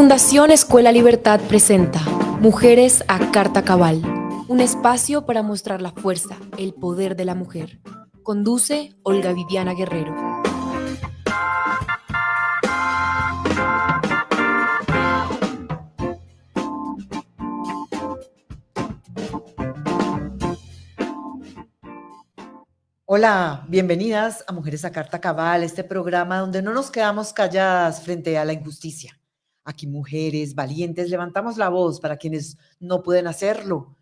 Fundación Escuela Libertad presenta Mujeres a Carta Cabal, un espacio para mostrar la fuerza, el poder de la mujer. Conduce Olga Viviana Guerrero. Hola, bienvenidas a Mujeres a Carta Cabal, este programa donde no nos quedamos calladas frente a la injusticia. Aquí mujeres valientes levantamos la voz para quienes no pueden hacerlo.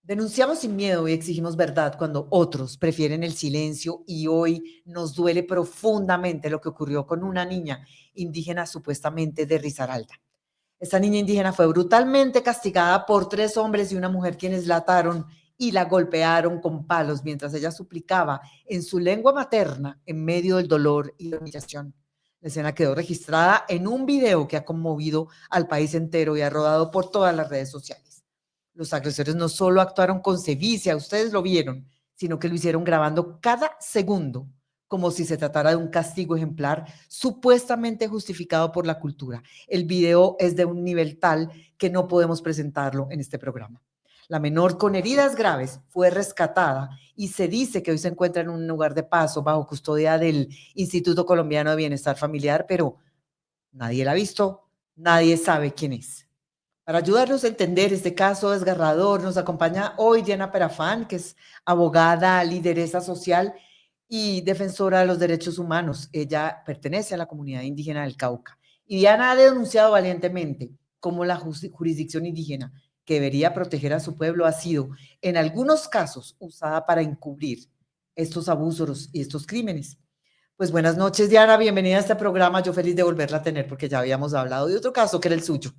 Denunciamos sin miedo y exigimos verdad cuando otros prefieren el silencio, y hoy nos duele profundamente lo que ocurrió con una niña indígena supuestamente de Risaralda. Esta niña indígena fue brutalmente castigada por 3 hombres y una mujer quienes la ataron y la golpearon con palos mientras ella suplicaba en su lengua materna en medio del dolor y la humillación. La escena quedó registrada en un video que ha conmovido al país entero y ha rodado por todas las redes sociales. Los agresores no solo actuaron con sevicia, ustedes lo vieron, sino que lo hicieron grabando cada segundo, como si se tratara de un castigo ejemplar supuestamente justificado por la cultura. El video es de un nivel tal que no podemos presentarlo en este programa. La menor con heridas graves fue rescatada y se dice que hoy se encuentra en un lugar de paso bajo custodia del Instituto Colombiano de Bienestar Familiar, pero nadie la ha visto, nadie sabe quién es. Para ayudarnos a entender este caso desgarrador, nos acompaña hoy Diana Perafán, que es abogada, lideresa social y defensora de los derechos humanos. Ella pertenece a la comunidad indígena del Cauca. Y Diana ha denunciado valientemente cómo la jurisdicción indígena, que debería proteger a su pueblo, ha sido, en algunos casos, usada para encubrir estos abusos y estos crímenes. Pues buenas noches, Diana, bienvenida a este programa. Yo feliz de volverla a tener porque ya habíamos hablado de otro caso que era el suyo.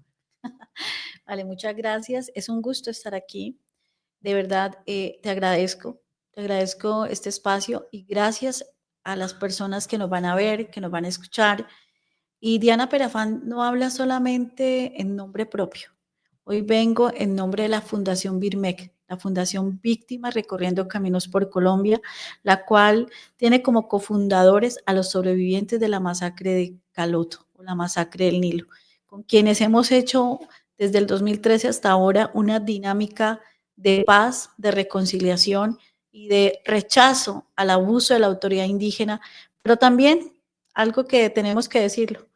Vale, muchas gracias. Es un gusto estar aquí. De verdad, te agradezco este espacio y gracias a las personas que nos van a ver, que nos van a escuchar. Y Diana Perafán no habla solamente en nombre propio. Hoy vengo en nombre de la Fundación BIRMEC, la Fundación Víctimas Recorriendo Caminos por Colombia, la cual tiene como cofundadores a los sobrevivientes de la masacre de Caloto o la masacre del Nilo, con quienes hemos hecho desde el 2013 hasta ahora una dinámica de paz, de reconciliación y de rechazo al abuso de la autoridad indígena, pero también algo que tenemos que decirlo,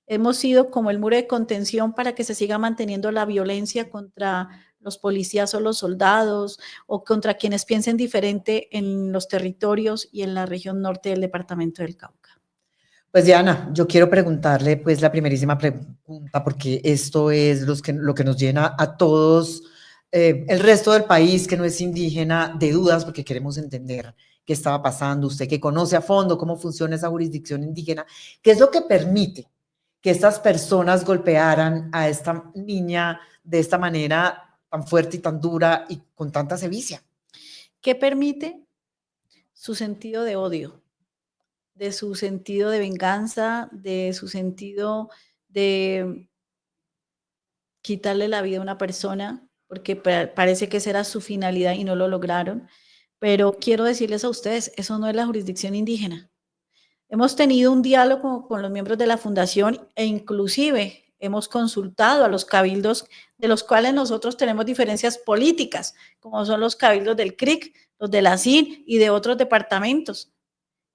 hemos sido como el muro de contención para que se siga manteniendo la violencia contra los policías o los soldados o contra quienes piensen diferente en los territorios y en la región norte del departamento del Cauca. Pues Diana, yo quiero preguntarle pues la primerísima pregunta, porque esto es lo que nos llena a todos, el resto del país que no es indígena, de dudas, porque queremos entender qué estaba pasando. Usted que conoce a fondo cómo funciona esa jurisdicción indígena, ¿qué es lo que permite que estas personas golpearan a esta niña de esta manera tan fuerte y tan dura y con tanta sevicia? ¿Qué permite? Su sentido de odio, de su sentido de venganza, de su sentido de quitarle la vida a una persona, porque parece que esa era su finalidad y no lo lograron. Pero quiero decirles a ustedes, eso no es la jurisdicción indígena. Hemos tenido un diálogo con los miembros de la fundación e inclusive hemos consultado a los cabildos de los cuales nosotros tenemos diferencias políticas, como son los cabildos del CRIC, los de la CIN y de otros departamentos.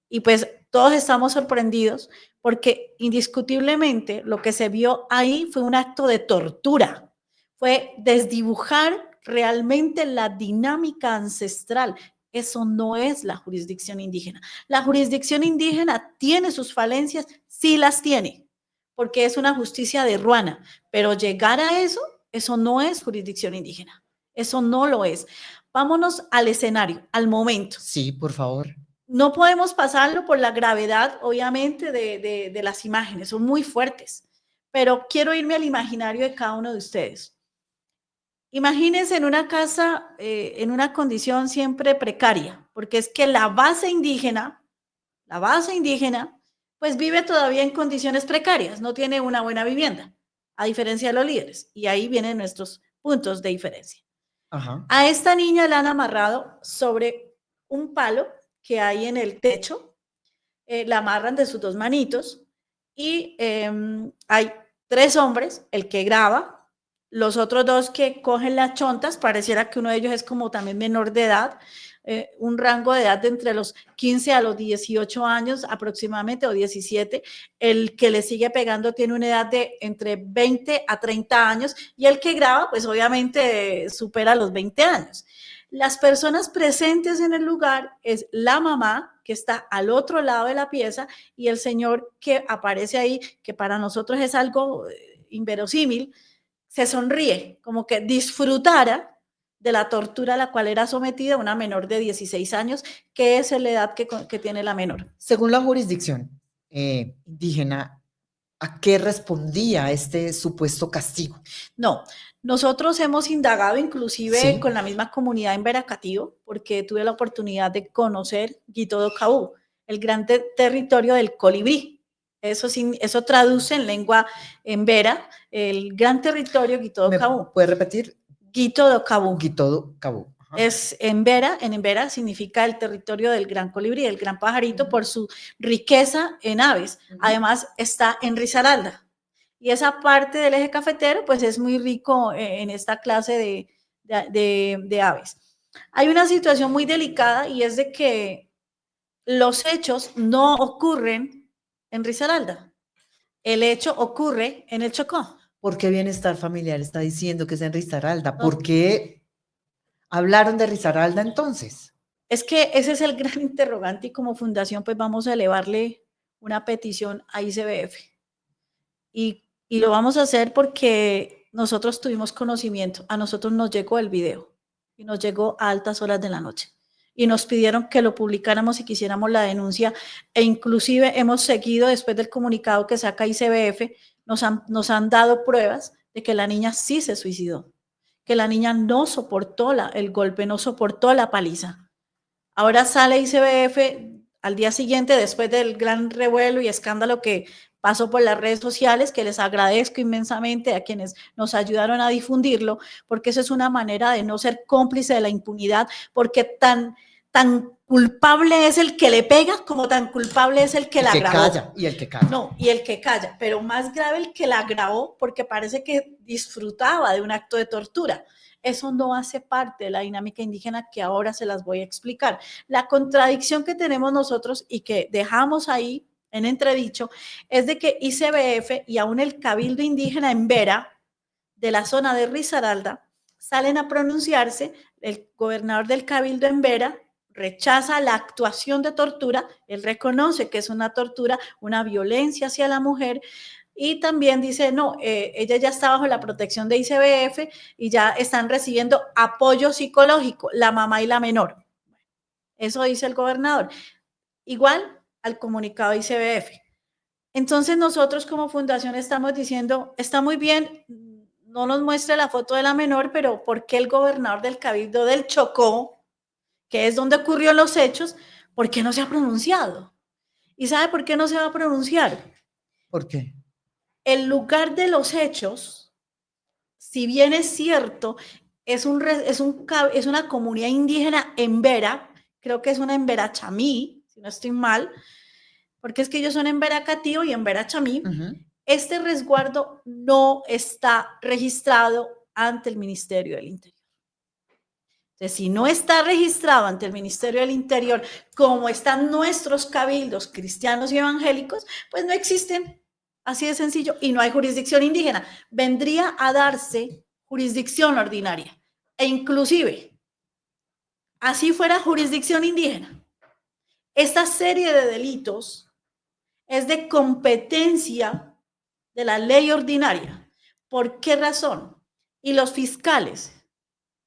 Y pues todos estamos sorprendidos porque indiscutiblemente lo que se vio ahí fue un acto de tortura, fue desdibujar realmente la dinámica ancestral. Eso no es la jurisdicción indígena. La jurisdicción indígena tiene sus falencias, sí las tiene, porque es una justicia de ruana, pero llegar a eso no es jurisdicción indígena. Eso no lo es. Vámonos al escenario, al momento. Sí, por favor. No podemos pasarlo por la gravedad, obviamente, de las imágenes, son muy fuertes, pero quiero irme al imaginario de cada uno de ustedes. Imagínense en una casa, en una condición siempre precaria, porque es que la base indígena, pues vive todavía en condiciones precarias, no tiene una buena vivienda, a diferencia de los líderes, y ahí vienen nuestros puntos de diferencia. Ajá. A esta niña la han amarrado sobre un palo que hay en el techo, la amarran de sus 2 manitos y hay 3 hombres, el que graba, los otros 2 que cogen las chontas, pareciera que uno de ellos es como también menor de edad, un rango de edad de entre los 15 a los 18 años aproximadamente, o 17. El que le sigue pegando tiene una edad de entre 20 a 30 años, y el que graba, pues obviamente supera los 20 años. Las personas presentes en el lugar es la mamá, que está al otro lado de la pieza, y el señor que aparece ahí, que para nosotros es algo inverosímil, se sonríe, como que disfrutara de la tortura a la cual era sometida una menor de 16 años, que es la edad que tiene la menor. Según la jurisdicción indígena, ¿a qué respondía este supuesto castigo? No, nosotros hemos indagado inclusive Sí. con la misma comunidad en Veracatío, porque tuve la oportunidad de conocer Guito do Cabú, el gran territorio del colibrí. Eso traduce en lengua en Vera, el gran territorio Guito do Cabú. ¿Puede repetir? Guito do Cabú. Guito do Cabú. Es en Vera significa el territorio del gran colibrí, el gran pajarito, por su riqueza en aves. Además, está en Risaralda. Y esa parte del eje cafetero, pues es muy rico en esta clase de aves. Hay una situación muy delicada, y es de que los hechos no ocurren en Risaralda. El hecho ocurre en el Chocó. ¿Por qué Bienestar Familiar está diciendo que es en Risaralda? ¿Por qué hablaron de Risaralda entonces? Es que ese es el gran interrogante, y como fundación pues vamos a elevarle una petición a ICBF. Y lo vamos a hacer porque nosotros tuvimos conocimiento, a nosotros nos llegó el video y nos llegó a altas horas de la noche. Y nos pidieron que lo publicáramos y que hiciéramos la denuncia, e inclusive hemos seguido después del comunicado que saca ICBF, nos han dado pruebas de que la niña sí se suicidó, que la niña no soportó el golpe, no soportó la paliza. Ahora sale ICBF al día siguiente, después del gran revuelo y escándalo que pasó por las redes sociales, que les agradezco inmensamente a quienes nos ayudaron a difundirlo, porque eso es una manera de no ser cómplice de la impunidad, porque tan culpable es el que le pega como tan culpable es el que la grabó. Calla, y el que calla. No, y el que calla, pero más grave el que la grabó, porque parece que disfrutaba de un acto de tortura. Eso no hace parte de la dinámica indígena, que ahora se las voy a explicar. La contradicción que tenemos nosotros y que dejamos ahí en entredicho es de que ICBF y aún el Cabildo Indígena en Vera, de la zona de Risaralda, salen a pronunciarse. El gobernador del Cabildo en Vera rechaza la actuación de tortura, él reconoce que es una tortura, una violencia hacia la mujer, y también dice, no, ella ya está bajo la protección de ICBF y ya están recibiendo apoyo psicológico, la mamá y la menor. Eso dice el gobernador. Igual al comunicado de ICBF. Entonces nosotros como fundación estamos diciendo, está muy bien, no nos muestre la foto de la menor, pero ¿por qué el gobernador del Cabildo del Chocó, que es donde ocurrieron los hechos, por qué no se ha pronunciado? ¿Y sabe por qué no se va a pronunciar? ¿Por qué? El lugar de los hechos, si bien es cierto, es una comunidad indígena en Vera, creo que es una en Verachamí, si no estoy mal, porque es que ellos son en Veracatío y en Verachamí. Este resguardo no está registrado ante el Ministerio del Interior. Entonces, si no está registrado ante el Ministerio del Interior, como están nuestros cabildos cristianos y evangélicos, pues no existen. Así de sencillo, y no hay jurisdicción indígena. Vendría a darse jurisdicción ordinaria, e inclusive, así fuera jurisdicción indígena, esta serie de delitos es de competencia de la ley ordinaria. ¿Por qué razón? Y los fiscales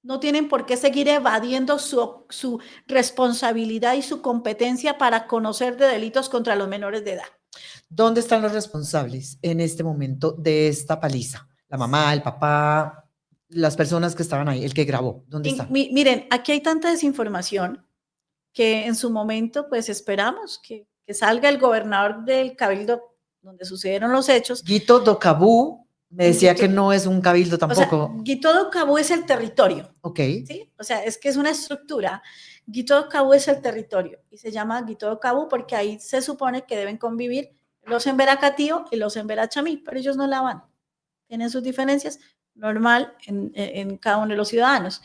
no tienen por qué seguir evadiendo su responsabilidad y su competencia para conocer de delitos contra los menores de edad. ¿Dónde están los responsables en este momento de esta paliza? La mamá, el papá, las personas que estaban ahí, el que grabó, ¿dónde están? Miren, aquí hay tanta desinformación que en su momento pues esperamos que salga el gobernador del Cabildo donde sucedieron los hechos. Guito do Cabú me decía que no es un cabildo tampoco. O sea, Guito do Cabú es el territorio. Ok. ¿Sí? O sea, es que es una estructura. Guito do Cabú es el territorio y se llama Guito do Cabú porque ahí se supone que deben convivir los en Veracatío y los en Verachamí, pero ellos no la van. tienen sus diferencias, normal en cada uno de los ciudadanos.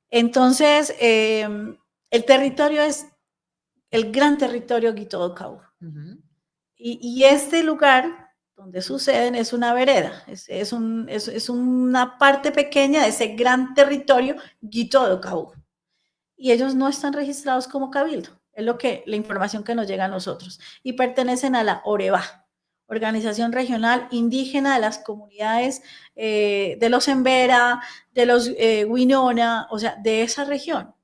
Entonces, el territorio es el gran territorio Guitodo-Caú. Y este lugar donde suceden es una vereda, es una parte pequeña de ese gran territorio Guitodo-Caú. Y ellos no están registrados como cabildo, es la información que nos llega a nosotros, y pertenecen a la OREVA, Organización Regional Indígena de las Comunidades de los Embera, de los Winona, o sea, de esa región.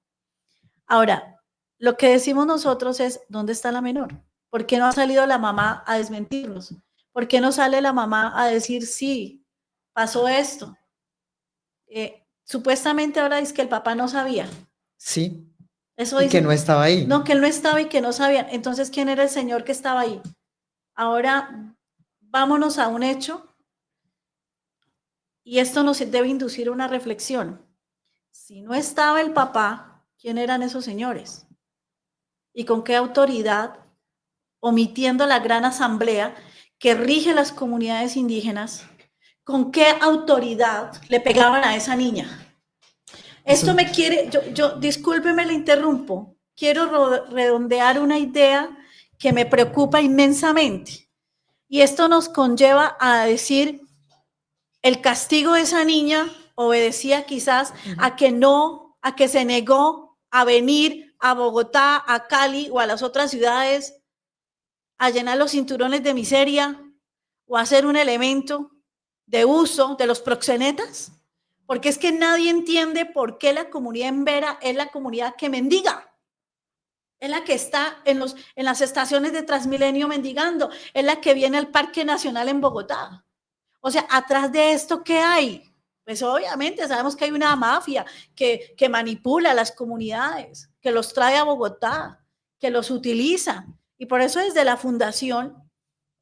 Ahora, lo que decimos nosotros es, ¿dónde está la menor? ¿Por qué no ha salido la mamá a desmentirnos? ¿Por qué no sale la mamá a decir, sí, pasó esto? Supuestamente ahora dice que el papá no sabía. Sí. Eso y dice, que no estaba ahí. No, que él no estaba y que no sabía. Entonces, ¿quién era el señor que estaba ahí? Ahora, vámonos a un hecho, y esto nos debe inducir a una reflexión. Si no estaba el papá, ¿quién eran esos señores? ¿Y con qué autoridad, omitiendo la gran asamblea que rige las comunidades indígenas, con qué autoridad le pegaban a esa niña? Esto me quiere, discúlpeme, le interrumpo, quiero redondear una idea que me preocupa inmensamente. Y esto nos conlleva a decir, el castigo de esa niña obedecía quizás a que se negó a venir a Bogotá, a Cali o a las otras ciudades a llenar los cinturones de miseria o a ser un elemento de uso de los proxenetas. Porque es que nadie entiende por qué la comunidad embera es la comunidad que mendiga. Es la que está en las estaciones de Transmilenio mendigando. Es la que viene al Parque Nacional en Bogotá. O sea, atrás de esto, ¿qué hay? Pues obviamente sabemos que hay una mafia que manipula a las comunidades, que los trae a Bogotá, que los utiliza. Y por eso desde la Fundación,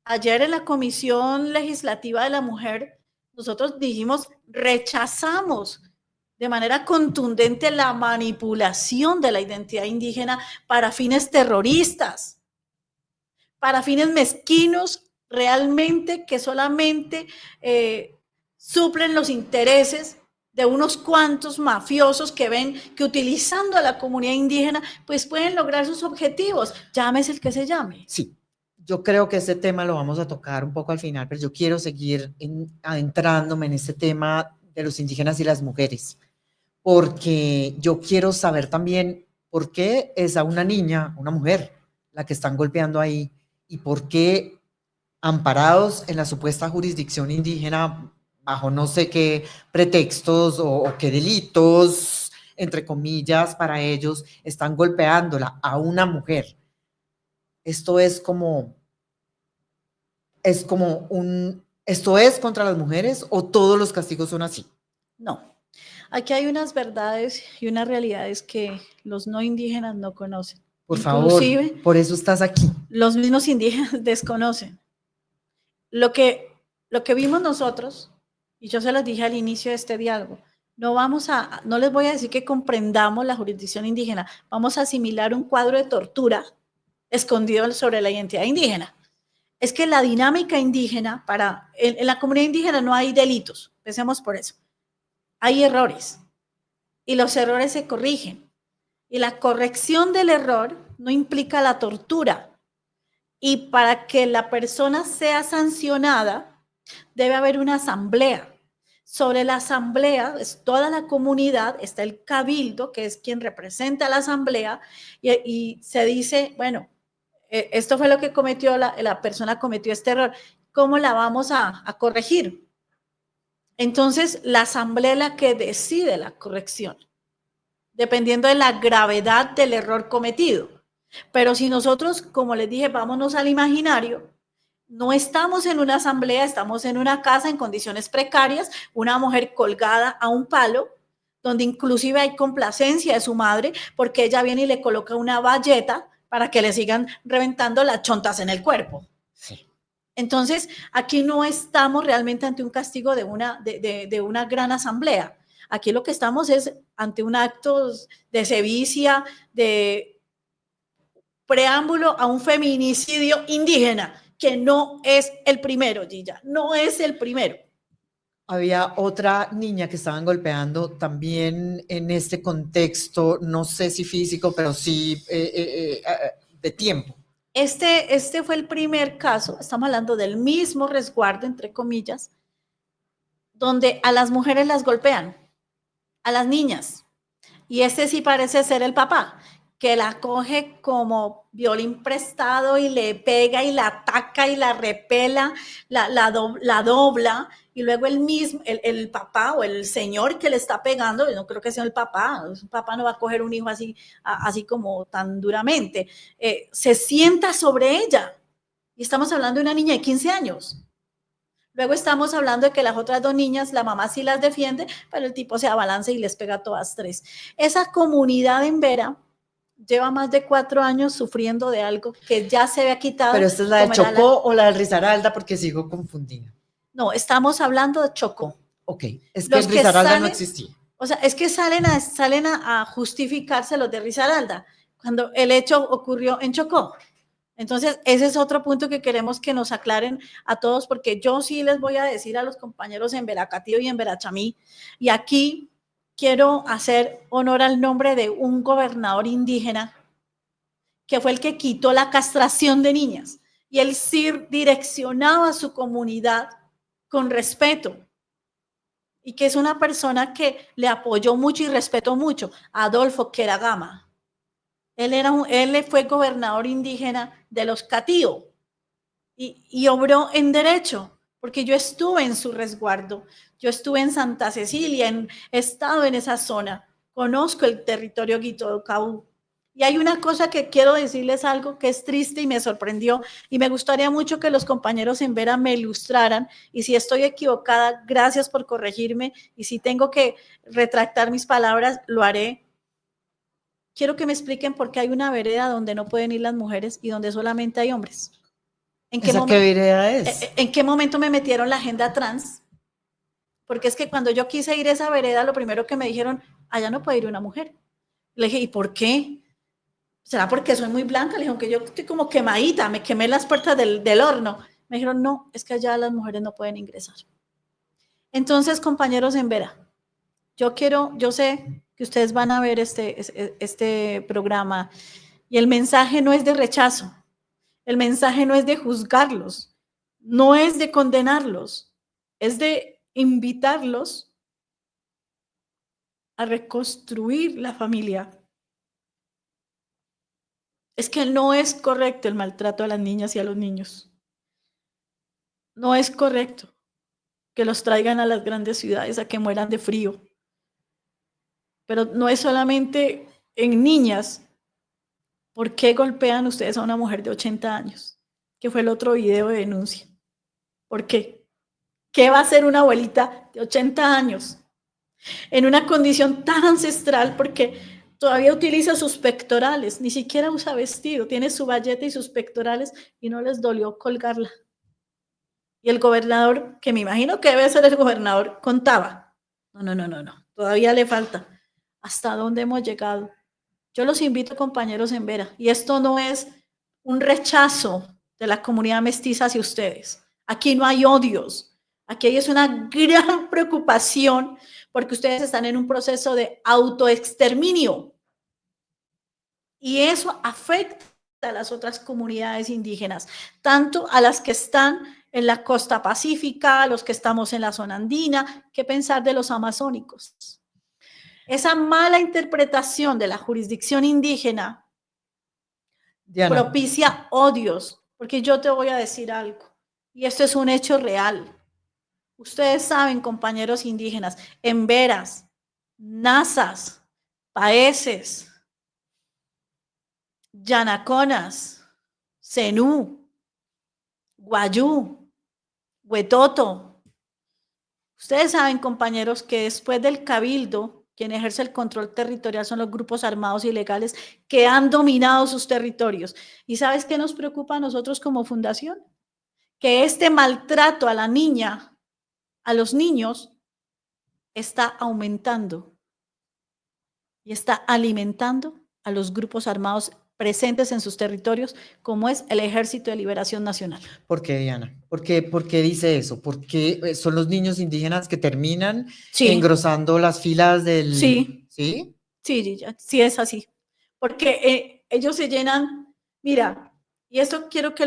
ayer en la Comisión Legislativa de la Mujer, nosotros dijimos, rechazamos de manera contundente la manipulación de la identidad indígena para fines terroristas, para fines mezquinos, realmente que solamente suplen los intereses de unos cuantos mafiosos que ven que utilizando a la comunidad indígena, pues pueden lograr sus objetivos, llámese el que se llame. Sí, yo creo que este tema lo vamos a tocar un poco al final, pero yo quiero seguir adentrándome en este tema de los indígenas y las mujeres, porque yo quiero saber también por qué es a una niña, una mujer, la que están golpeando ahí, y por qué amparados en la supuesta jurisdicción indígena, bajo no sé qué pretextos o qué delitos, entre comillas, para ellos, están golpeándola a una mujer. Esto es como ¿esto es contra las mujeres o todos los castigos son así? No, aquí hay unas verdades y unas realidades que los no indígenas no conocen. Por favor, por eso estás aquí. Los mismos indígenas desconocen. Lo que vimos nosotros, y yo se los dije al inicio de este diálogo, no les voy a decir que comprendamos la jurisdicción indígena, vamos a asimilar un cuadro de tortura escondido sobre la identidad indígena. Es que la dinámica indígena, en la comunidad indígena no hay delitos, empecemos por eso. Hay errores y los errores se corrigen. Y la corrección del error no implica la tortura. Y para que la persona sea sancionada, debe haber una asamblea. Sobre la asamblea, es toda la comunidad, está el cabildo, que es quien representa a la asamblea, y se dice, bueno, esto fue lo que cometió, la persona cometió este error, ¿cómo la vamos a corregir? Entonces, la asamblea es la que decide la corrección, dependiendo de la gravedad del error cometido. Pero si nosotros, como les dije, vámonos al imaginario, no estamos en una asamblea, estamos en una casa en condiciones precarias, una mujer colgada a un palo, donde inclusive hay complacencia de su madre, porque ella viene y le coloca una bayeta para que le sigan reventando las chontas en el cuerpo. Sí. Entonces, aquí no estamos realmente ante un castigo de una gran asamblea. Aquí lo que estamos es ante un acto de sevicia, de preámbulo a un feminicidio indígena, que no es el primero, Gilla, no es el primero. Había otra niña que estaban golpeando también en este contexto, no sé si físico, pero sí de tiempo. Este fue el primer caso, estamos hablando del mismo resguardo, entre comillas, donde a las mujeres las golpean, a las niñas. Y este sí parece ser el papá, que la coge como violín prestado y le pega y la ataca y la repela, la dobla, y luego el mismo, el papá o el señor que le está pegando, yo no creo que sea el papá no va a coger un hijo así, así como tan duramente, se sienta sobre ella. Y estamos hablando de una niña de 15 años. Luego estamos hablando de que las otras dos niñas, la mamá sí las defiende, pero el tipo se abalanza y les pega a todas tres. Esa comunidad en Vera lleva más de 4 años sufriendo de algo que ya se había quitado. ¿Pero esta es la de Chocó o la de Risaralda? Porque sigo confundida. No, estamos hablando de Chocó. Ok, es que en Risaralda no existía. O sea, es que salen a justificarse los de Risaralda, cuando el hecho ocurrió en Chocó. Entonces, ese es otro punto que queremos que nos aclaren a todos, porque yo sí les voy a decir a los compañeros en Veracatío y en Verachamí, y aquí quiero hacer honor al nombre de un gobernador indígena que fue el que quitó la castración de niñas, y él sí direccionaba a su comunidad con respeto, y que es una persona que le apoyó mucho y respetó mucho, Adolfo Queragama. Él fue gobernador indígena de los Catío y obró en derecho, porque yo estuve en su resguardo, yo estuve en Santa Cecilia, he estado en esa zona, conozco el territorio Guitocaú. Y hay una cosa que quiero decirles algo que es triste y me sorprendió, y me gustaría mucho que los compañeros en Vera me ilustraran, y si estoy equivocada, gracias por corregirme, y si tengo que retractar mis palabras, lo haré. Quiero que me expliquen por qué hay una vereda donde no pueden ir las mujeres y donde solamente hay hombres. ¿En qué vereda es? ¿En qué momento me metieron la agenda trans? Porque es que cuando yo quise ir a esa vereda, lo primero que me dijeron, allá no puede ir una mujer. Le dije, ¿y por qué? ¿Será porque soy muy blanca? Le dije, aunque yo estoy como quemadita, me quemé las puertas del horno. Me dijeron, no, es que allá las mujeres no pueden ingresar. Entonces, compañeros en Vera, yo sé que ustedes van a ver este programa y el mensaje no es de rechazo, el mensaje no es de juzgarlos, no es de condenarlos, es de invitarlos a reconstruir la familia. Es que no es correcto el maltrato a las niñas y a los niños. No es correcto que los traigan a las grandes ciudades a que mueran de frío. Pero no es solamente en niñas. ¿Por qué golpean ustedes a una mujer de 80 años? Que fue el otro video de denuncia. ¿Por qué? ¿Qué va a hacer una abuelita de 80 años en una condición tan ancestral? Porque todavía utiliza sus pectorales, ni siquiera usa vestido, tiene su bayeta y sus pectorales y no les dolió colgarla. Y el gobernador, que me imagino que debe ser el gobernador, contaba. No, todavía le falta. ¿Hasta dónde hemos llegado? Yo los invito, compañeros en Vera, y esto no es un rechazo de la comunidad mestiza hacia ustedes. Aquí no hay odios. Aquí es una gran preocupación porque ustedes están en un proceso de autoexterminio. Y eso afecta a las otras comunidades indígenas, tanto a las que están en la costa pacífica, a los que estamos en la zona andina, ¿qué pensar de los amazónicos? Esa mala interpretación de la jurisdicción indígena Diana, propicia odios, porque yo te voy a decir algo, y esto es un hecho real. Ustedes saben, compañeros indígenas, en Veras, Nazas, Paeses, Yanaconas, Zenú, Guayú, Huetoto. Ustedes saben, compañeros, que después del cabildo, quien ejerce el control territorial son los grupos armados ilegales que han dominado sus territorios. ¿Y sabes qué nos preocupa a nosotros como fundación? Que este maltrato a la niña, a los niños, está aumentando y está alimentando a los grupos armados presentes en sus territorios, como es el Ejército de Liberación Nacional. ¿Por qué, Diana? ¿Por qué dice eso? ¿Por qué son los niños indígenas que terminan Sí, engrosando las filas del... sí, ¿Sí? sí, Gilla, sí es así. Porque ellos se llenan, mira, y esto quiero que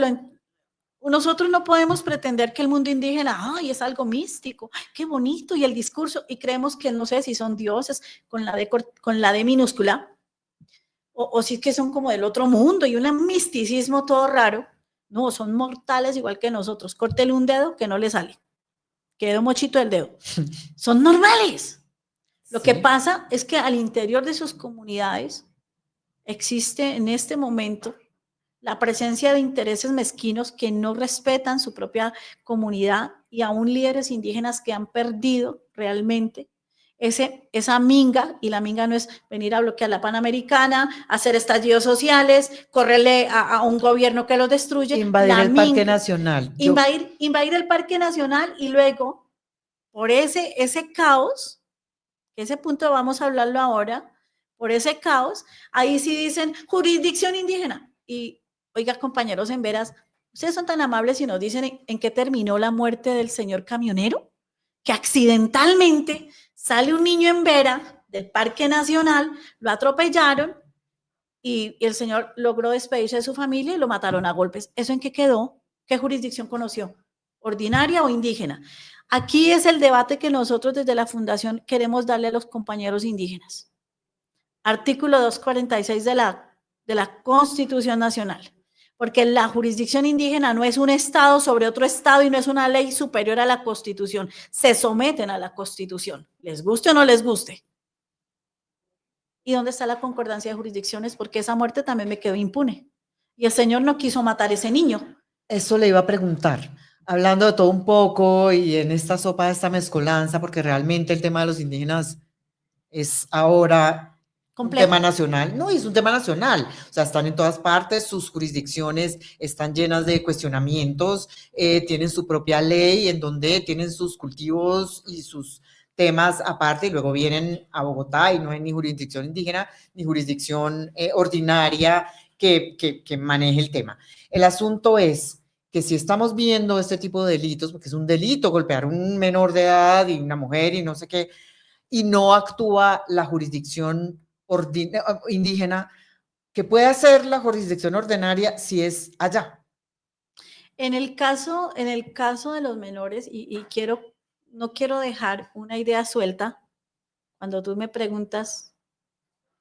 nosotros no podemos pretender que el mundo indígena, ay, es algo místico, ay, qué bonito, y el discurso, y creemos que no sé si son dioses con la D minúscula, o si es que son como del otro mundo y un misticismo todo raro. No, son mortales igual que nosotros. Córtele un dedo que no le sale. Quedó mochito del dedo. Son normales. Lo que Sí. pasa es que al interior de sus comunidades existe en este momento la presencia de intereses mezquinos que no respetan su propia comunidad y aún líderes indígenas que han perdido realmente esa minga, y la minga no es venir a bloquear la Panamericana, hacer estallidos sociales, correrle a un gobierno que los destruye. Invadir La el Parque minga, Nacional. invadir el Parque Nacional y luego, por ese caos, que ese punto vamos a hablarlo ahora, por ese caos, ahí sí dicen jurisdicción indígena. Y oiga, compañeros en veras, ustedes son tan amables y nos dicen en qué terminó la muerte del señor camionero, que accidentalmente sale un niño en Vera del Parque Nacional, lo atropellaron y el señor logró despedirse de su familia y lo mataron a golpes. ¿Eso en qué quedó? ¿Qué jurisdicción conoció? ¿Ordinaria o indígena? Aquí es el debate que nosotros desde la Fundación queremos darle a los compañeros indígenas. Artículo 246 de la Constitución Nacional. Porque la jurisdicción indígena no es un Estado sobre otro Estado y no es una ley superior a la Constitución. Se someten a la Constitución, les guste o no les guste. ¿Y dónde está la concordancia de jurisdicciones? Porque esa muerte también me quedó impune. Y el señor no quiso matar a ese niño. Eso le iba a preguntar, hablando de todo un poco y en esta sopa de esta mezcolanza, porque realmente el tema de los indígenas es ahora un Complejo. tema nacional. No, es un tema nacional. O sea, están en todas partes, sus jurisdicciones están llenas de cuestionamientos, tienen su propia ley en donde tienen sus cultivos y sus temas aparte y luego vienen a Bogotá y no hay ni jurisdicción indígena ni jurisdicción ordinaria que maneje el tema. El asunto es que si estamos viendo este tipo de delitos, porque es un delito golpear a un menor de edad y una mujer y no sé qué, y no actúa la jurisdicción indígena, que puede hacer la jurisdicción ordinaria si es allá. En el caso de los menores, no quiero dejar una idea suelta, cuando tú me preguntas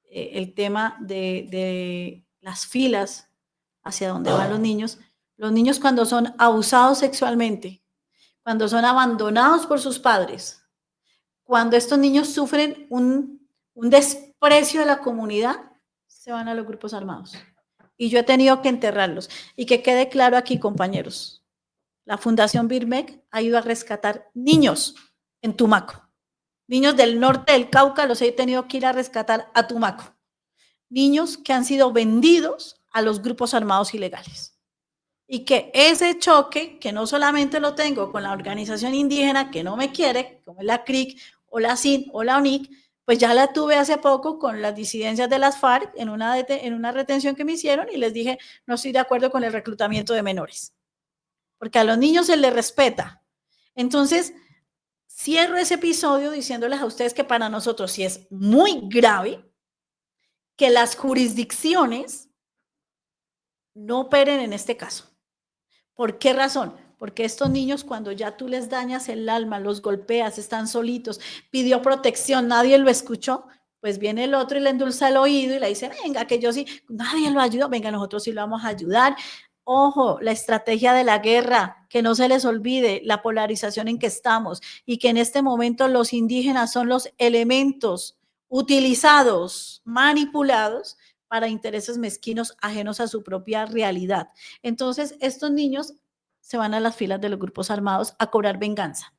el tema de las filas hacia dónde van los niños cuando son abusados sexualmente, cuando son abandonados por sus padres, cuando estos niños sufren un desprecio de la comunidad, se van a los grupos armados. Y yo he tenido que enterrarlos. Y que quede claro aquí, compañeros, la Fundación Birmec ha ido a rescatar niños en Tumaco. Niños del norte del Cauca los he tenido que ir a rescatar a Tumaco. Niños que han sido vendidos a los grupos armados ilegales. Y que ese choque, que no solamente lo tengo con la organización indígena que no me quiere, como es la CRIC o la CIN o la ONIC, pues ya la tuve hace poco con las disidencias de las FARC en una retención que me hicieron y les dije, no estoy de acuerdo con el reclutamiento de menores, porque a los niños se les respeta. Entonces, cierro ese episodio diciéndoles a ustedes que para nosotros sí es muy grave que las jurisdicciones no operen en este caso. ¿Por qué razón? Porque estos niños, cuando ya tú les dañas el alma, los golpeas, están solitos, pidió protección, nadie lo escuchó, pues viene el otro y le endulza el oído y le dice, venga, que yo sí, nadie lo ayudó, venga, nosotros sí lo vamos a ayudar. Ojo, la estrategia de la guerra, que no se les olvide la polarización en que estamos y que en este momento los indígenas son los elementos utilizados, manipulados para intereses mezquinos ajenos a su propia realidad. Entonces, estos niños se van a las filas de los grupos armados a cobrar venganza.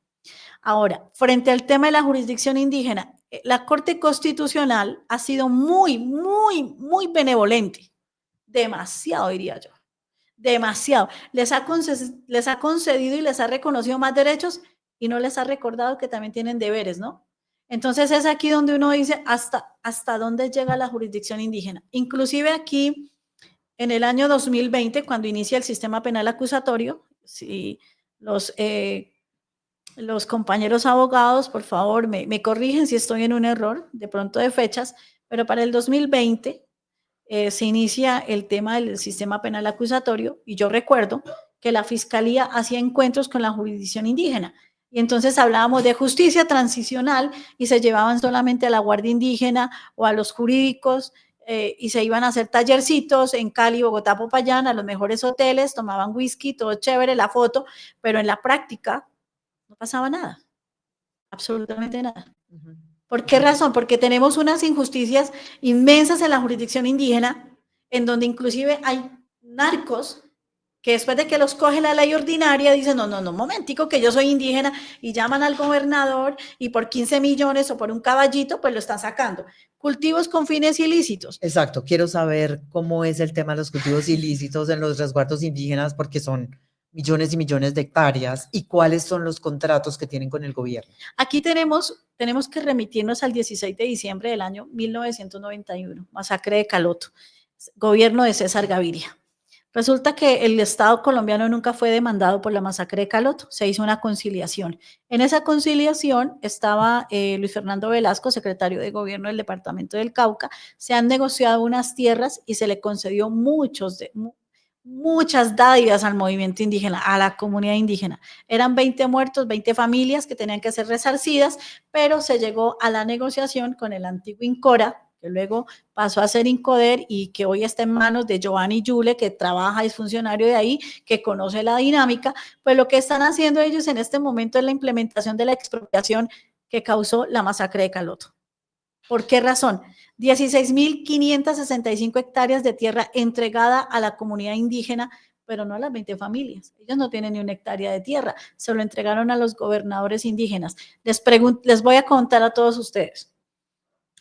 Ahora, frente al tema de la jurisdicción indígena, la Corte Constitucional ha sido muy, muy, muy benevolente. Demasiado, diría yo. Demasiado. Les ha concedido y les ha reconocido más derechos y no les ha recordado que también tienen deberes, ¿no? Entonces es aquí donde uno dice hasta dónde llega la jurisdicción indígena. Inclusive aquí en el año 2020, cuando inicia el sistema penal acusatorio, si los compañeros abogados, por favor, me corrigen si estoy en un error, de pronto de fechas, pero para el 2020 se inicia el tema del sistema penal acusatorio y yo recuerdo que la Fiscalía hacía encuentros con la jurisdicción indígena y entonces hablábamos de justicia transicional y se llevaban solamente a la Guardia Indígena o a los jurídicos y se iban a hacer tallercitos en Cali, Bogotá, Popayán, a los mejores hoteles, tomaban whisky, todo chévere, la foto, pero en la práctica no pasaba nada, absolutamente nada. ¿Por qué razón? Porque tenemos unas injusticias inmensas en la jurisdicción indígena, en donde inclusive hay narcos que después de que los coge la ley ordinaria dicen, no, momentico, que yo soy indígena, y llaman al gobernador y por 15 millones o por un caballito, pues lo están sacando. Cultivos con fines ilícitos. Exacto, quiero saber cómo es el tema de los cultivos ilícitos en los resguardos indígenas, porque son millones y millones de hectáreas, y cuáles son los contratos que tienen con el gobierno. Aquí tenemos que remitirnos al 16 de diciembre del año 1991, masacre de Caloto, gobierno de César Gaviria. Resulta que el Estado colombiano nunca fue demandado por la masacre de Caloto, se hizo una conciliación. En esa conciliación estaba Luis Fernando Velasco, secretario de Gobierno del Departamento del Cauca, se han negociado unas tierras y se le concedió muchas dádivas al movimiento indígena, a la comunidad indígena. Eran 20 muertos, 20 familias que tenían que ser resarcidas, pero se llegó a la negociación con el antiguo INCORA, que luego pasó a ser INCODER y que hoy está en manos de Giovanni Yule, que trabaja, es funcionario de ahí, que conoce la dinámica. Pues lo que están haciendo ellos en este momento es la implementación de la expropiación que causó la masacre de Caloto. ¿Por qué razón? 16.565 hectáreas de tierra entregada a la comunidad indígena, pero no a las 20 familias. Ellos no tienen ni una hectárea de tierra, se lo entregaron a los gobernadores indígenas. Les voy a contar a todos ustedes.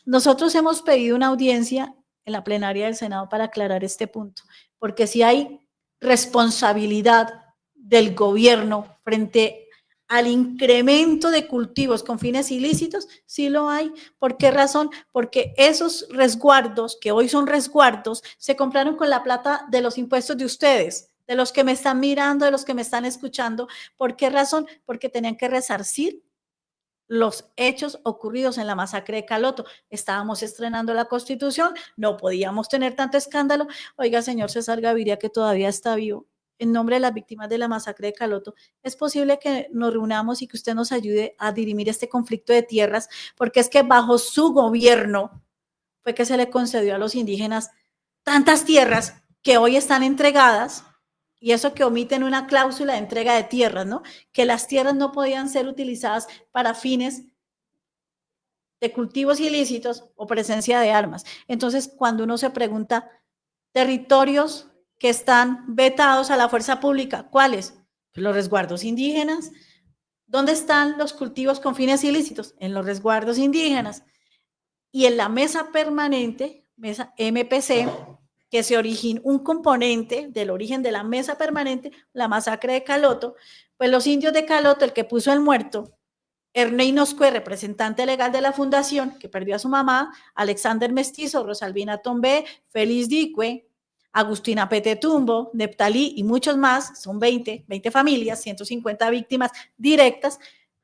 Nosotros hemos pedido una audiencia en la plenaria del Senado para aclarar este punto, porque si hay responsabilidad del gobierno frente al incremento de cultivos con fines ilícitos, sí lo hay. ¿Por qué razón? Porque esos resguardos, que hoy son resguardos, se compraron con la plata de los impuestos de ustedes, de los que me están mirando, de los que me están escuchando. ¿Por qué razón? Porque tenían que resarcir los hechos ocurridos en la masacre de Caloto. Estábamos estrenando la Constitución, no podíamos tener tanto escándalo. Oiga, señor César Gaviria, que todavía está vivo, en nombre de las víctimas de la masacre de Caloto, es posible que nos reunamos y que usted nos ayude a dirimir este conflicto de tierras, porque es que bajo su gobierno fue que se le concedió a los indígenas tantas tierras que hoy están entregadas. Y eso que omiten una cláusula de entrega de tierras, ¿no? Que las tierras no podían ser utilizadas para fines de cultivos ilícitos o presencia de armas. Entonces, cuando uno se pregunta, territorios que están vetados a la fuerza pública, ¿cuáles? Los resguardos indígenas. ¿Dónde están los cultivos con fines ilícitos? En los resguardos indígenas. Y en la mesa permanente, mesa MPC, que se origina un componente del origen de la mesa permanente, la masacre de Caloto, pues los indios de Caloto, el que puso el muerto, Ernei Noscue, representante legal de la fundación, que perdió a su mamá, Alexander Mestizo, Rosalvina Tombé, Félix Dicue, Agustina Petetumbo, Neptalí y muchos más, son 20 familias, 150 víctimas directas,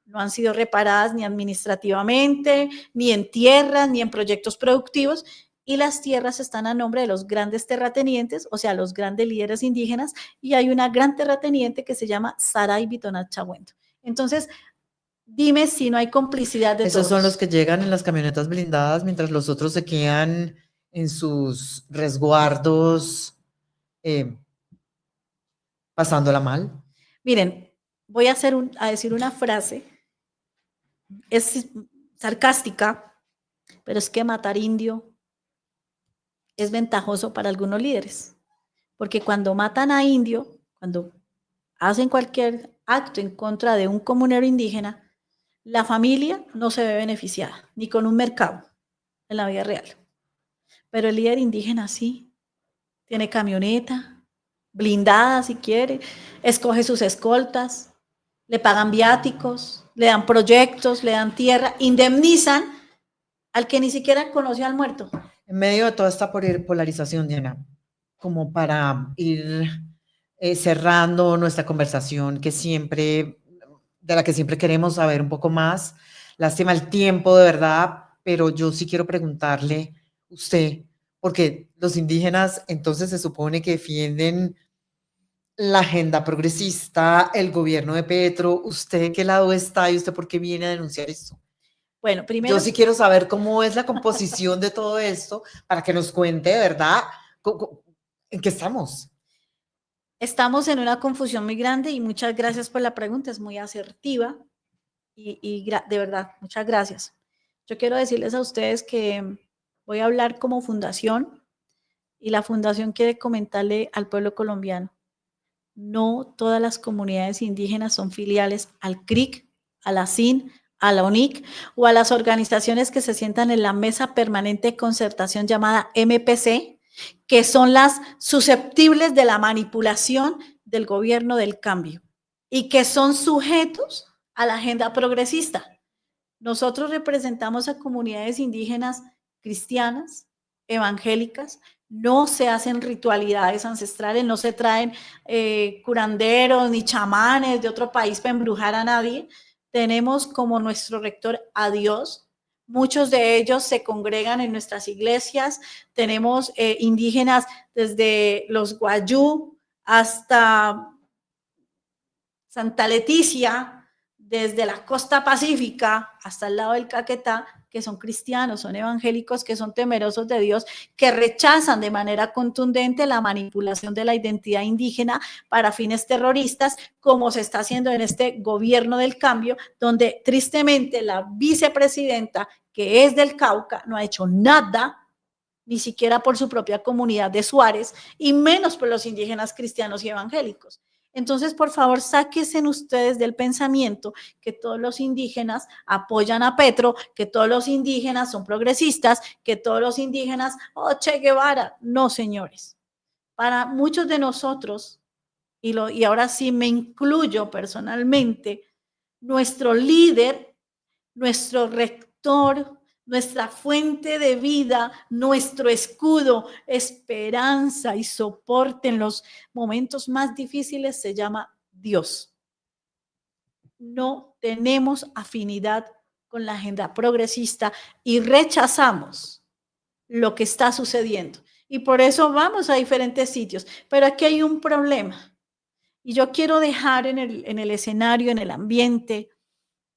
no han sido reparadas ni administrativamente, ni en tierras, ni en proyectos productivos, y las tierras están a nombre de los grandes terratenientes, o sea, los grandes líderes indígenas, y hay una gran terrateniente que se llama Saray Bitonat Chahuento. Entonces, dime si no hay complicidad de Esos todos. son los que llegan en las camionetas blindadas mientras los otros se quedan en sus resguardos pasándola mal. Miren, voy a decir una frase, es sarcástica, pero es que matar indio es ventajoso para algunos líderes, porque cuando matan a indio, cuando hacen cualquier acto en contra de un comunero indígena, la familia no se ve beneficiada, ni con un mercado en la vida real. Pero el líder indígena sí, tiene camioneta, blindada si quiere, escoge sus escoltas, le pagan viáticos, le dan proyectos, le dan tierra, indemnizan al que ni siquiera conoció al muerto. En medio de toda esta polarización, Diana, como para ir cerrando nuestra conversación de la que siempre queremos saber un poco más. Lástima el tiempo, de verdad, pero yo sí quiero preguntarle usted, porque los indígenas entonces se supone que defienden la agenda progresista, el gobierno de Petro. ¿Usted de qué lado está y usted por qué viene a denunciar esto? Bueno, Yo primero, sí quiero saber cómo es la composición de todo esto para que nos cuente de verdad en qué estamos. estamos en una confusión muy grande y muchas gracias por la pregunta, es muy asertiva de verdad, muchas gracias. Yo quiero decirles a ustedes que voy a hablar como fundación y la fundación quiere comentarle al pueblo colombiano. No todas las comunidades indígenas son filiales al CRIC, a la CIN, a la UNIC o a las organizaciones que se sientan en la mesa permanente de concertación llamada MPC, que son las susceptibles de la manipulación del gobierno del cambio y que son sujetos a la agenda progresista. Nosotros representamos a comunidades indígenas cristianas, evangélicas, no se hacen ritualidades ancestrales, no se traen curanderos ni chamanes de otro país para embrujar a nadie. Tenemos como nuestro rector a Dios. Muchos de ellos se congregan en nuestras iglesias. Tenemos indígenas desde los Guayú hasta Santa Leticia, desde la costa pacífica hasta el lado del Caquetá, que son cristianos, son evangélicos, que son temerosos de Dios, que rechazan de manera contundente la manipulación de la identidad indígena para fines terroristas, como se está haciendo en este gobierno del cambio, donde tristemente la vicepresidenta, que es del Cauca, no ha hecho nada, ni siquiera por su propia comunidad de Suárez, y menos por los indígenas cristianos y evangélicos. Entonces, por favor, sáquense ustedes del pensamiento que todos los indígenas apoyan a Petro, que todos los indígenas son progresistas, que todos los indígenas, oh, Che Guevara. No, señores. Para muchos de nosotros, y ahora sí me incluyo personalmente, nuestro líder, nuestro rector, nuestra fuente de vida, nuestro escudo, esperanza y soporte en los momentos más difíciles se llama Dios. No tenemos afinidad con la agenda progresista y rechazamos lo que está sucediendo. Y por eso vamos a diferentes sitios. Pero aquí hay un problema. Y yo quiero dejar en el escenario, en el ambiente,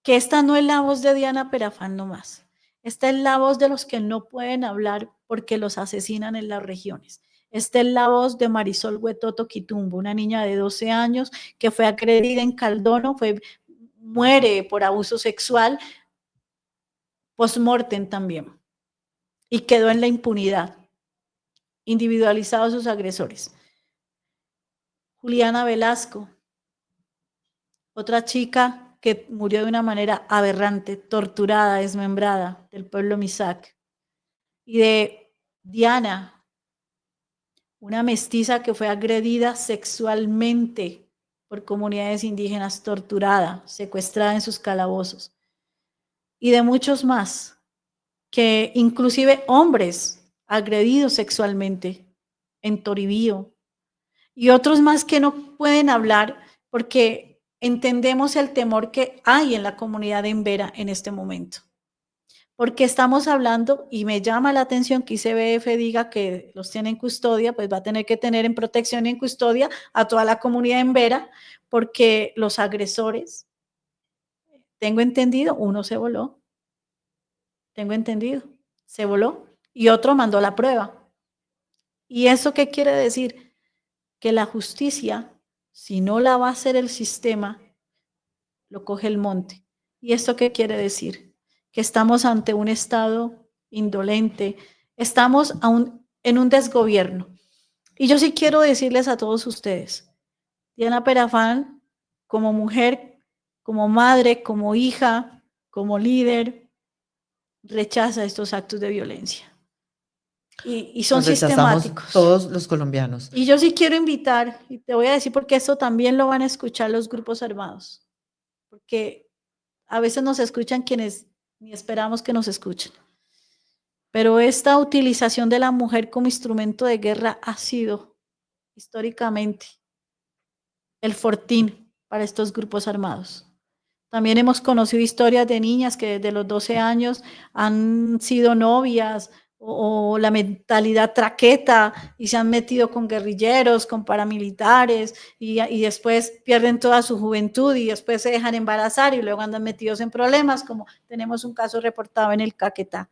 que esta no es la voz de Diana Perafán nomás. Esta es la voz de los que no pueden hablar porque los asesinan en las regiones. Esta es la voz de Marisol Huetoto Quitumbo, una niña de 12 años que fue agredida en Caldono, muere por abuso sexual, post-mortem también, y quedó en la impunidad, individualizados sus agresores. Juliana Velasco, otra chica que murió de una manera aberrante, torturada, desmembrada, del pueblo Misak. Y de Diana, una mestiza que fue agredida sexualmente por comunidades indígenas, torturada, secuestrada en sus calabozos. Y de muchos más, que inclusive hombres agredidos sexualmente en Toribío. Y otros más que no pueden hablar porque entendemos el temor que hay en la comunidad de Embera en este momento. Porque estamos hablando, y me llama la atención que ICBF diga que los tiene en custodia, pues va a tener que tener en protección y en custodia a toda la comunidad de Embera, porque los agresores, tengo entendido, uno se voló, tengo entendido, se voló, y otro mandó la prueba. ¿Y eso qué quiere decir? Que la justicia, si no la va a hacer el sistema, lo coge el monte. ¿Y esto qué quiere decir? Que estamos ante un Estado indolente, estamos en un desgobierno. Y yo sí quiero decirles a todos ustedes, Diana Perafán, como mujer, como madre, como hija, como líder, rechaza estos actos de violencia. Y son Los rechazamos sistemáticos. todos los colombianos. Y yo sí quiero invitar, y te voy a decir porque esto también lo van a escuchar los grupos armados, porque a veces nos escuchan quienes ni esperamos que nos escuchen. Pero esta utilización de la mujer como instrumento de guerra ha sido históricamente el fortín para estos grupos armados. También hemos conocido historias de niñas que desde los 12 años han sido novias o la mentalidad traqueta y se han metido con guerrilleros, con paramilitares y después pierden toda su juventud y después se dejan embarazar y luego andan metidos en problemas, como tenemos un caso reportado en el Caquetá.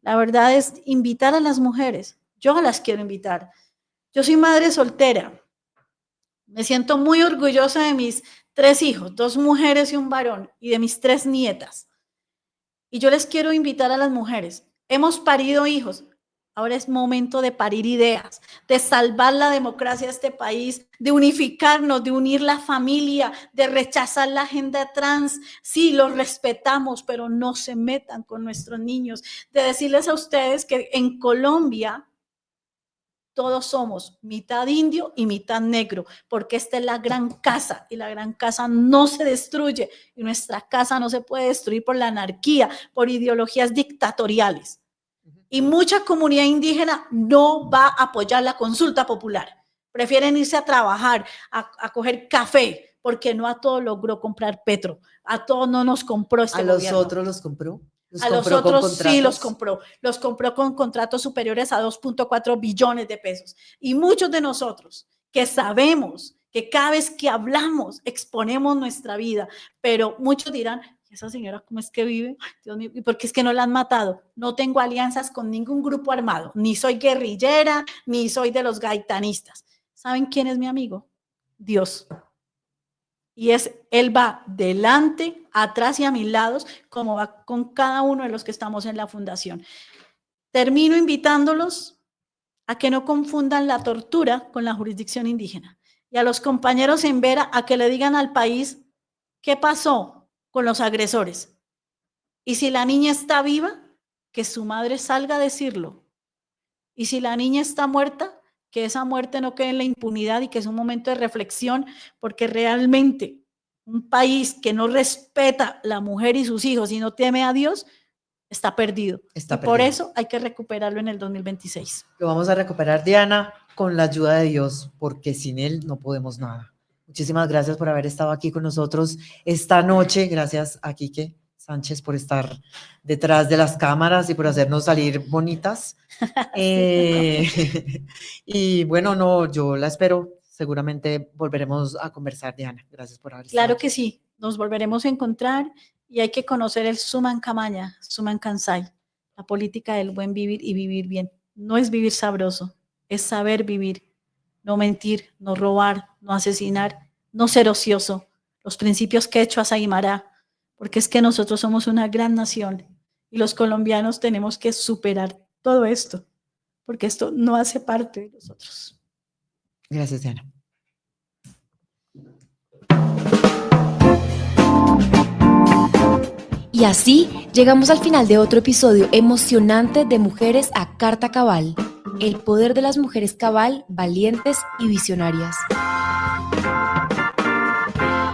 La verdad es invitar a las mujeres. Yo las quiero invitar. Yo soy madre soltera. Me siento muy orgullosa de mis 3 hijos, 2 mujeres y un varón, y de mis 3 nietas. Y yo les quiero invitar a las mujeres. Hemos parido hijos. Ahora es momento de parir ideas, de salvar la democracia de este país, de unificarnos, de unir la familia, de rechazar la agenda trans. Sí, los respetamos, pero no se metan con nuestros niños. De decirles a ustedes que en Colombia todos somos mitad indio y mitad negro, porque esta es la gran casa y la gran casa no se destruye y nuestra casa no se puede destruir por la anarquía, por ideologías dictatoriales. Y mucha comunidad indígena no va a apoyar la consulta popular. Prefieren irse a trabajar, a coger café, porque no a todos logró comprar Petro. A todos no nos compró este gobierno. ¿A los otros los compró? A los otros sí los compró. Los compró con contratos superiores a 2.4 billones de pesos. Y muchos de nosotros que sabemos que cada vez que hablamos exponemos nuestra vida, pero muchos dirán, esa señora, ¿cómo es que vive? Dios mío, ¿y por qué es que no la han matado? No tengo alianzas con ningún grupo armado, ni soy guerrillera, ni soy de los gaitanistas. ¿Saben quién es mi amigo? Dios. Y Él va delante, atrás y a mis lados, como va con cada uno de los que estamos en la fundación. Termino invitándolos a que no confundan la tortura con la jurisdicción indígena. Y a los compañeros en Vera a que le digan al país qué pasó con los agresores. Y si la niña está viva, que su madre salga a decirlo. Y si la niña está muerta, que esa muerte no quede en la impunidad y que es un momento de reflexión, porque realmente un país que no respeta a la mujer y sus hijos y no teme a Dios, está perdido. Por eso hay que recuperarlo en el 2026. Lo vamos a recuperar, Diana, con la ayuda de Dios, porque sin Él no podemos nada. Muchísimas gracias por haber estado aquí con nosotros esta noche. Gracias a Quique Sánchez por estar detrás de las cámaras y por hacernos salir bonitas. Y bueno, no, yo la espero. Seguramente volveremos a conversar, Diana. Gracias por haber estado. Claro que sí, nos volveremos a encontrar y hay que conocer el Suman Camaña, Suman Kansai, la política del buen vivir y vivir bien. No es vivir sabroso, es saber vivir. No mentir, no robar, no asesinar, no ser ocioso. Los principios quechuas Aymara, porque es que nosotros somos una gran nación y los colombianos tenemos que superar todo esto, porque esto no hace parte de nosotros. Gracias, Diana. Y así llegamos al final de otro episodio emocionante de Mujeres a Carta Cabal. El poder de las mujeres cabal, valientes y visionarias.